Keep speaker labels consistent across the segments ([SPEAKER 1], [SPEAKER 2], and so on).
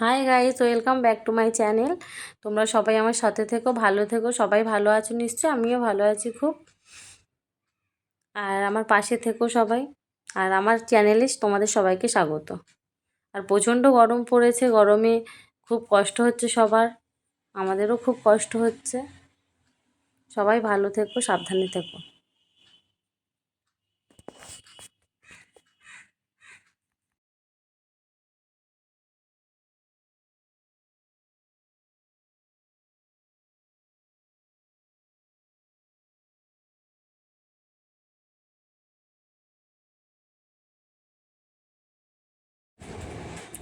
[SPEAKER 1] Hi guys, welcome back to my channel. তোমরা সবাই আমার সাথে থেকো, ভালো থেকো। সবাই ভালো আছো নিশ্চয়ই, আমিও ভালো আছি খুব। আর আমার পাশে থেকো সবাই। আর আমার চ্যানেলে তোমাদের সবাইকে স্বাগত। আর প্রচণ্ড গরম পড়েছে, গরমে খুব কষ্ট হচ্ছে সবার, আমাদেরও খুব কষ্ট হচ্ছে। সবাই ভালো থেকো, সাবধানে থেকো।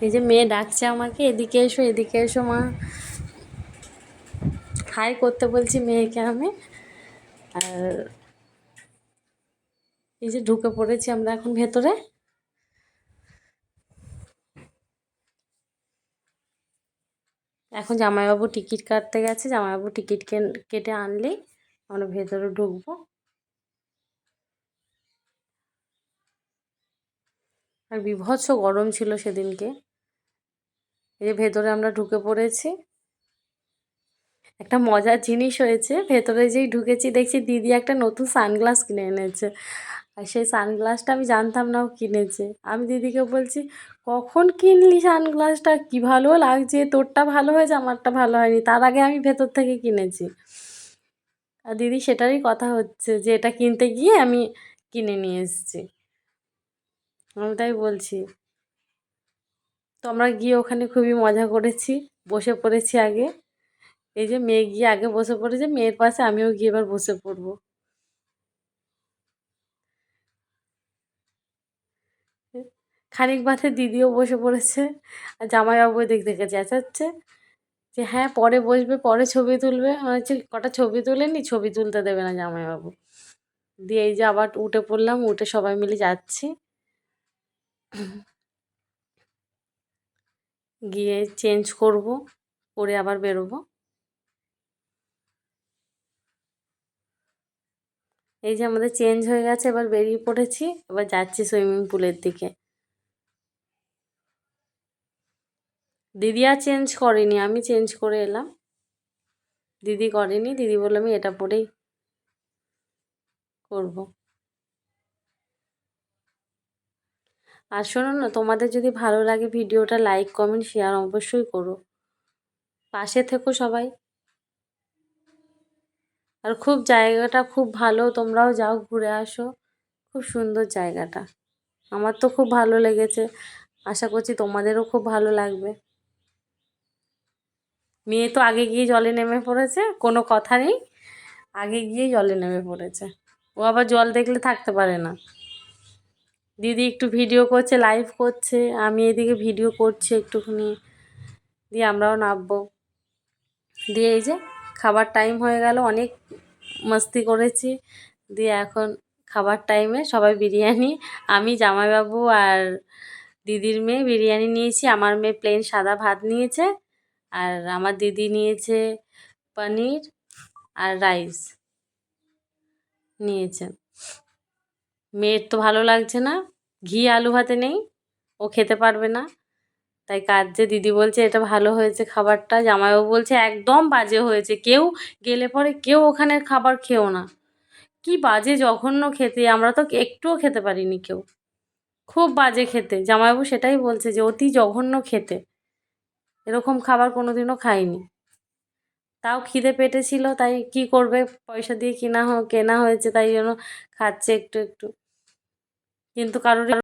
[SPEAKER 1] এই যে মেয়ে ডাকছে আমাকে, এদিকে এসো, এদিকে এসো মা। হাই করতে বলছি মেয়েকে আমি। আর এই যে ঢুকে পড়েছি আমরা এখন ভেতরে। এখন জামাইবাবু টিকিট কাটতে গেছে, জামাইবাবু টিকিট কেটে আনলেই আমরা ভেতরে ঢুকবো। আর বীভৎস গরম ছিল সেদিনকে। এই যে ভেতরে আমরা ঢুকে পড়েছি। একটা মজার জিনিস হয়েছে, ভেতরে যেই ঢুকেছি দেখছি দিদি একটা নতুন সানগ্লাস কিনে এনেছে। আর সেই সানগ্লাসটা আমি জানতাম না ও কিনেছে। আমি দিদিকে বলছি, কখন কিনলি সানগ্লাসটা, কি ভালো লাগছে, তোরটা ভালো হয়েছে, আমারটা ভালো হয়নি, তার আগে আমি ভেতর থেকে কিনেছি। আর দিদি সেটারই কথা হচ্ছে যে এটা কিনতে গিয়ে আমি কিনে নিয়ে এসেছি। আমি তাই বলছি। তো আমরা গিয়ে ওখানে খুবই মজা করেছি, বসে পড়েছি আগে। এই যে মেয়ে গিয়ে আগে বসে পড়েছে, মেয়ের পাশে আমিও গিয়ে এবার বসে পড়বো। খানিক বাদে দিদিও বসে পড়েছে। আর জামাইবাবু দিক থেকে চেঁচাচ্ছে যে হ্যাঁ পরে বসবে, পরে ছবি তুলবে। আমি বলছি কটা ছবি তুলে নি, ছবি তুলতে দেবে না জামাইবাবু। দিয়ে এই যে আবার উঠে পড়লাম, উঠে সবাই মিলে যাচ্ছি, গিয়ে চেঞ্জ করব, করে আবার বেরোবো। এই যে আমাদের চেঞ্জ হয়ে গেছে, এবার বেরিয়ে পড়েছি, এবার যাচ্ছি সুইমিং পুলের দিকে। দিদি আর চেঞ্জ করেনি, আমি চেঞ্জ করে এলাম। দিদি করেনি, দিদি বললো আমি এটা পরেই করব। আর শোনো না, তোমাদের যদি ভালো লাগে ভিডিওটা লাইক কমেন্ট শেয়ার অবশ্যই করো, পাশে থেকো সবাই। আর খুব জায়গাটা খুব ভালো, তোমরাও যাও ঘুরে আসো, খুব সুন্দর জায়গাটা। আমার তো খুব ভালো লেগেছে, আশা করছি তোমাদেরও খুব ভালো লাগবে। মেয়ে তো আগে গিয়ে জলে নেমে পড়েছে, কোনো কথা নেই, আগে গিয়ে জলে নেমে পড়েছে। ও আবার জল দেখলে থাকতে পারে না। দিদি একটু ভিডিও করছে, লাইভ করছে, আমি এদিকে ভিডিও করছি একটুখানি, দিয়ে আমরাও নামবো। দিয়ে এই যে খাবার টাইম হয়ে গেল, অনেক মস্তি করেছি। দিয়ে এখন খাবার টাইমে সবাই বিরিয়ানি, আমি জামাইবাবু আর দিদির মেয়ে বিরিয়ানি নিয়েছি। আমার মেয়ে প্লেন সাদা ভাত নিয়েছে, আর আমার দিদি নিয়েছে পনির আর রাইস নিয়েছে। মেয়ের তো ভালো লাগছে না, ঘি আলু ভাতে নেই, ও খেতে পারবে না। তাই কাঁদছে, দিদি বলছে এটা ভালো হয়েছে খাবারটা, জামাইবাবু বলছে একদম বাজে হয়েছে, কেউ গেলে পরে কেউ ওখানের খাবার খেও না, কি বাজে জঘন্য খেতে, আমরা তো একটুও খেতে পারিনি কেউ, খুব বাজে খেতে। জামাইবাবু সেটাই বলছে যে অতি জঘন্য খেতে, এরকম খাবার কোনোদিনও খাইনি। তাও খিদে পেটে ছিল, তাই কি করবে, পয়সা দিয়ে কেনা হয়েছে, তাই জন্য খাচ্ছে একটু একটু। কিন্তু কারোর